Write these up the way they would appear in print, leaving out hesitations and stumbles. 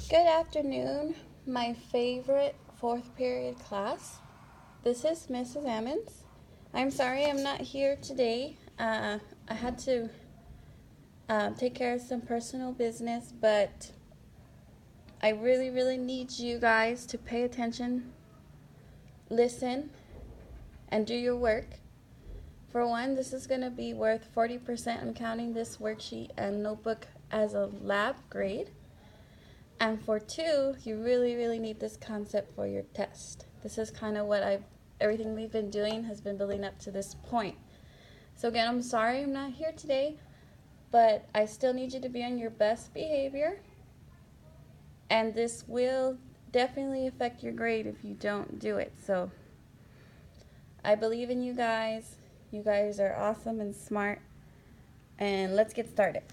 Good afternoon, my favorite fourth period class. This is Mrs. Ammons. I'm sorry I'm not here today. I had to take care of some personal business, but I really need you guys to pay attention, listen, and do your work. For one, this is going to be worth 40%. I'm counting this worksheet and notebook as a lab grade. And for two, you really need this concept for your test. This is kind of what everything we've been doing has been building up to this point. So again, I'm sorry I'm not here today, but I still need you to be on your best behavior. And this will definitely affect your grade if you don't do it. So I believe in you guys. You guys are awesome and smart. And let's get started.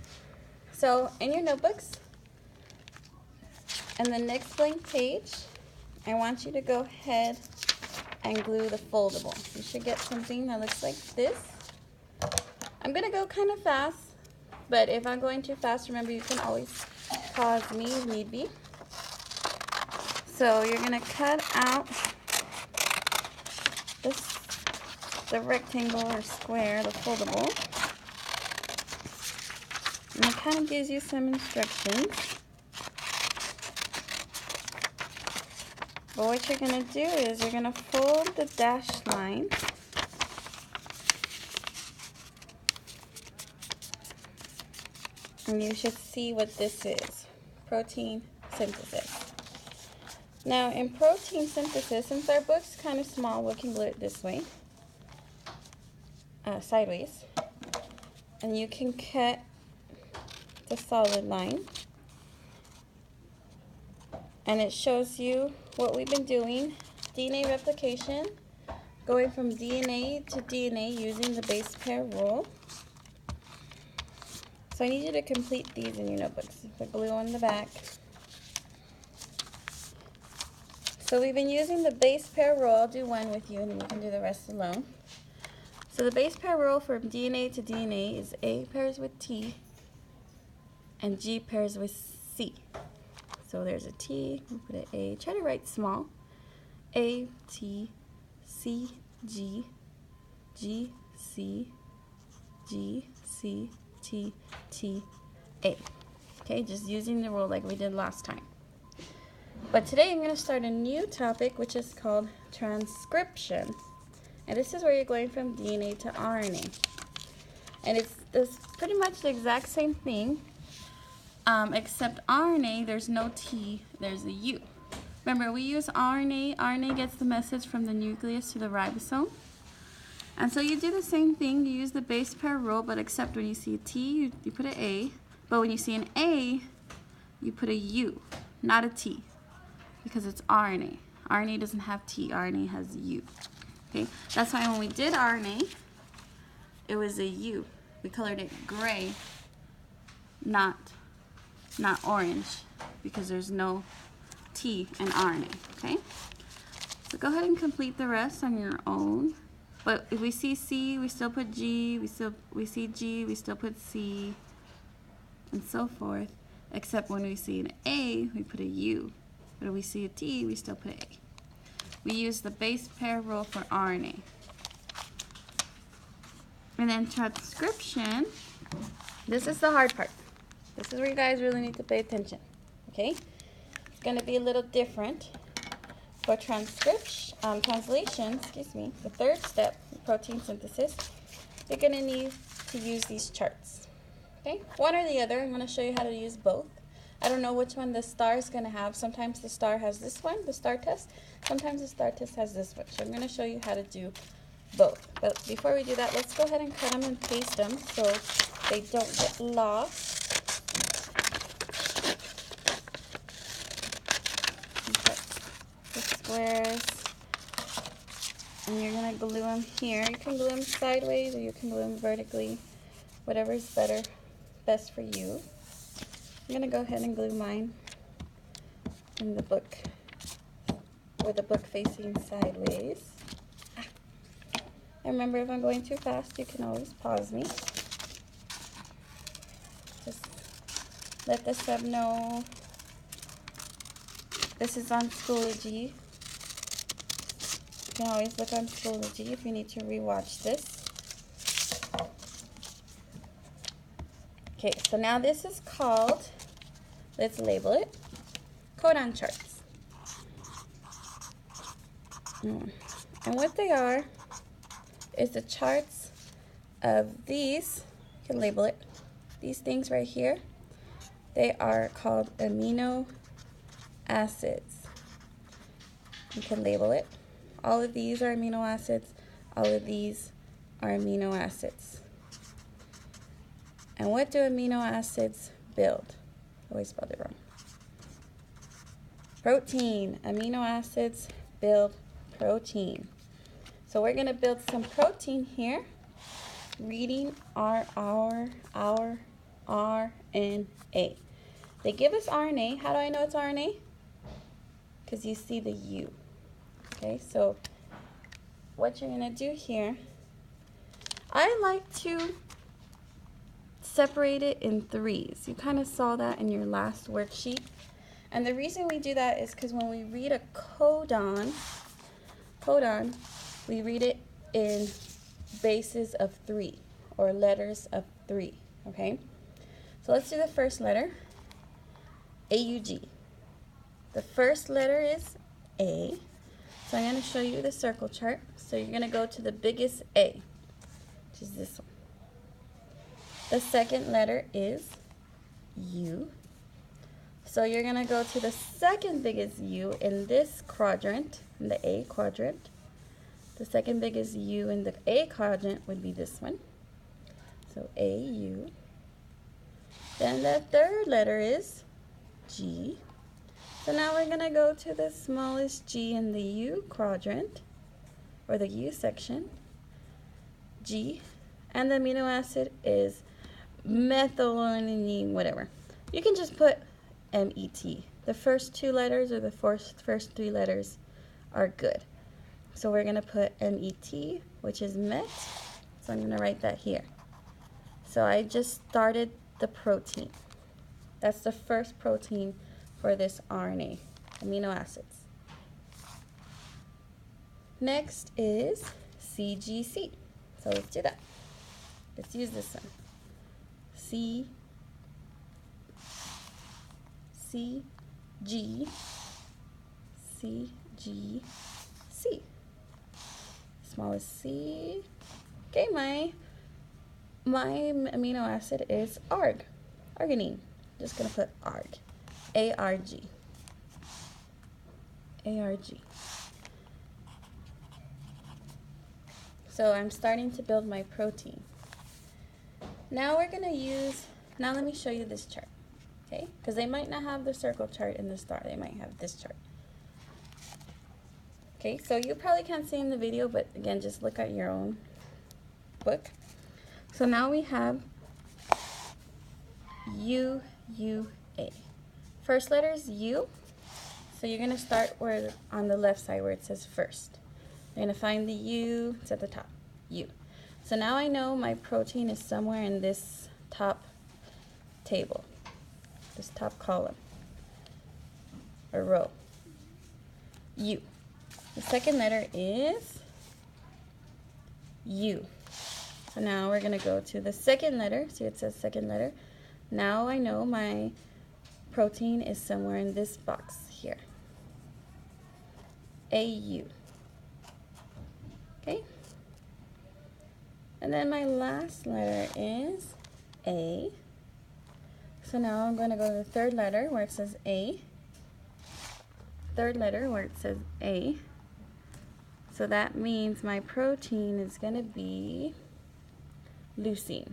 So in your notebooks, and the next blank page, I want you to go ahead and glue the foldable. You should get something that looks like this. I'm going to go kind of fast, but if I'm going too fast, remember you can always pause me if need be. So you're going to cut out the rectangle or square, the foldable. And it kind of gives you some instructions. But what you're going to do is you're going to fold the dashed line. And you should see what this is. Protein synthesis. Now in protein synthesis, since our book's kind of small, we can glue it this way. Sideways. And you can cut the solid line. And it shows you what we've been doing, DNA replication, going from DNA to DNA using the base pair rule. So I need you to complete these in your notebooks. The glue on the back. So we've been using the base pair rule. I'll do one with you and then you can do the rest alone. So the base pair rule from DNA to DNA is A pairs with T and G pairs with C. So there's a T, we'll put an A. Try to write small. A, T, C, G, G, C, G, C, T, T, A. Okay, just using the rule like we did last time. But today I'm going to start a new topic which is called transcription. And this is where you're going from DNA to RNA. And it's pretty much the exact same thing. Except RNA, there's no T, there's a U. Remember, we use RNA. RNA gets the message from the nucleus to the ribosome. And so you do the same thing. You use the base pair rule, but except when you see a T, you put an A. But when you see an A, you put a U, not a T, because it's RNA. RNA doesn't have T, RNA has U. Okay, that's why when we did RNA, it was a U. We colored it gray, not orange, because there's no T in RNA, okay? So go ahead and complete the rest on your own. But if we see C, we still put G, we see G, we still put C, and so forth, except when we see an A, we put a U. But if we see a T, we still put A. We use the base pair rule for RNA. And then transcription, this is the hard part. This is where you guys really need to pay attention, okay? It's going to be a little different. For translation, the third step, protein synthesis, you're going to need to use these charts, okay? One or the other. I'm going to show you how to use both. I don't know which one the star is going to have. Sometimes the star has this one, the star test. Sometimes the star test has this one. So I'm going to show you how to do both. But before we do that, let's go ahead and cut them and paste them so they don't get lost. Squares, and you're going to glue them here. You can glue them sideways or you can glue them vertically, whatever is best for you. I'm going to go ahead and glue mine in the book, with the book facing sideways. And remember, if I'm going too fast, you can always pause me. Just let the sub know This is on Schoology. You can always look on Schoology if you need to rewatch this. Okay, so now this is called, let's label it, codon charts. And what they are is the charts of these, you can label it, these things right here. They are called amino acids. You can label it. All of these are amino acids. All of these are amino acids. And what do amino acids build? I always spelled it wrong. Protein. Amino acids build protein. So we're going to build some protein here. Reading RNA. They give us RNA. How do I know it's RNA? Because you see the U. Okay, so what you're going to do here, I like to separate it in threes. You kind of saw that in your last worksheet. And the reason we do that is because when we read a codon, we read it in bases of 3 or letters of 3, okay? So let's do the first letter, AUG. The first letter is A. So I'm going to show you the circle chart. So you're going to go to the biggest A, which is this one. The second letter is U. So you're going to go to the second biggest U in this quadrant, in the A quadrant. The second biggest U in the A quadrant would be this one. So AU. Then the third letter is G. So now we're going to go to the smallest G in the U quadrant, or the U section, G. And the amino acid is methionine, whatever. You can just put MET. The first 2 letters or the first 3 letters are good. So we're going to put MET, which is met. So I'm going to write that here. So I just started the protein. That's the first protein for this RNA, amino acids. Next is CGC. So let's do that. Let's use this one. C, G, C, G, C. Smallest C. Okay, my amino acid is arginine. Just gonna put ARG. ARG. ARG. So I'm starting to build my protein. Now we're gonna use, now let me show you this chart, okay? Because they might not have the circle chart in the star, they might have this chart. Okay, so you probably can't see in the video, but again, just look at your own book. So now we have U, U, A. First letter is U, so you're gonna start where on the left side where it says first. You're gonna find the U, it's at the top, U. So now I know my protein is somewhere in this top table, this top column, or row, U. The second letter is U. So now we're gonna go to the second letter, see it says second letter. Now I know my protein is somewhere in this box here, AU. Okay? And then my last letter is A. So now I'm going to go to the third letter where it says A. Third letter where it says A. So that means my protein is going to be leucine.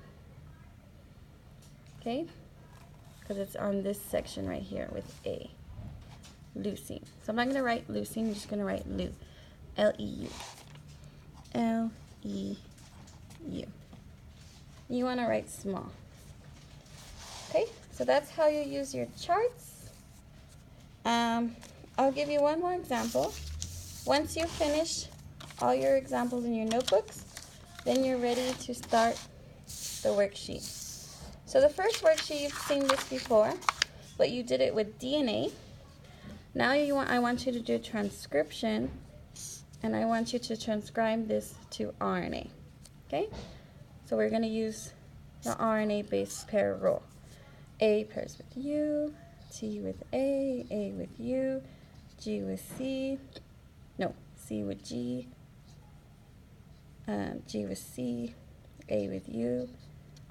Okay? Because it's on this section right here with A. Leucine. So I'm not going to write leucine, I'm just going to write Leu. L-E-U. L-E-U. You want to write small. Okay, so that's how you use your charts. I'll give you one more example. Once you finish all your examples in your notebooks, then you're ready to start the worksheet. So the first worksheet, you've seen this before, but you did it with DNA. Now I want you to do transcription, and I want you to transcribe this to RNA. Okay? So we're going to use the RNA base pair rule. A pairs with U, T with A with U, G with C, no, C with G, G with C, A with U,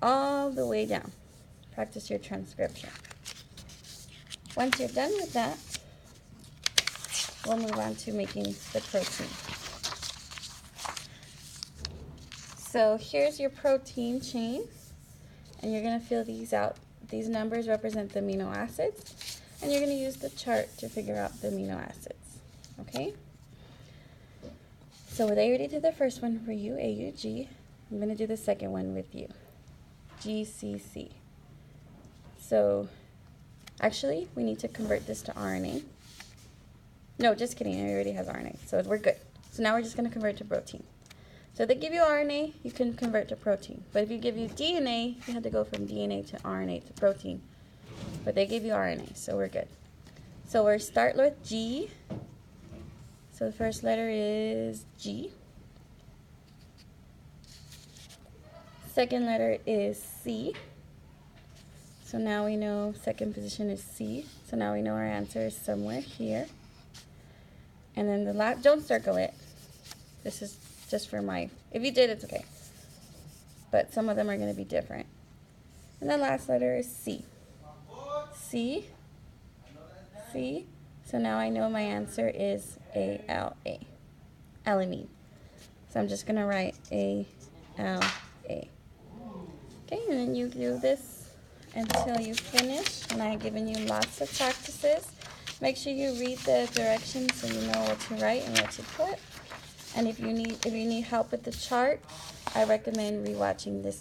all the way down. Practice your transcription. Once you're done with that, we'll move on to making the protein. So here's your protein chain, and you're going to fill these out. These numbers represent the amino acids, and you're going to use the chart to figure out the amino acids. Okay? So they already did the first one for you, AUG. I'm going to do the second one with you, GCC. So actually, we need to convert this to RNA. No, just kidding. It already has RNA, so we're good. So now we're just going to convert to protein. So if they give you RNA, you can convert to protein. But if you give you DNA, you have to go from DNA to RNA to protein. But they gave you RNA, so we're good. So we'll start with G. So the first letter is G. Second letter is C. So now we know second position is C. So now we know our answer is somewhere here. And then the last, don't circle it. This is just for if you did, it's okay. But some of them are going to be different. And the last letter is C. C. C. So now I know my answer is ALA. Alanine. So I'm just going to write ALA. Okay, and then you do this until you finish. And I've given you lots of practices. Make sure you read the directions so you know what to write and what to put. And if you need help with the chart, I recommend rewatching this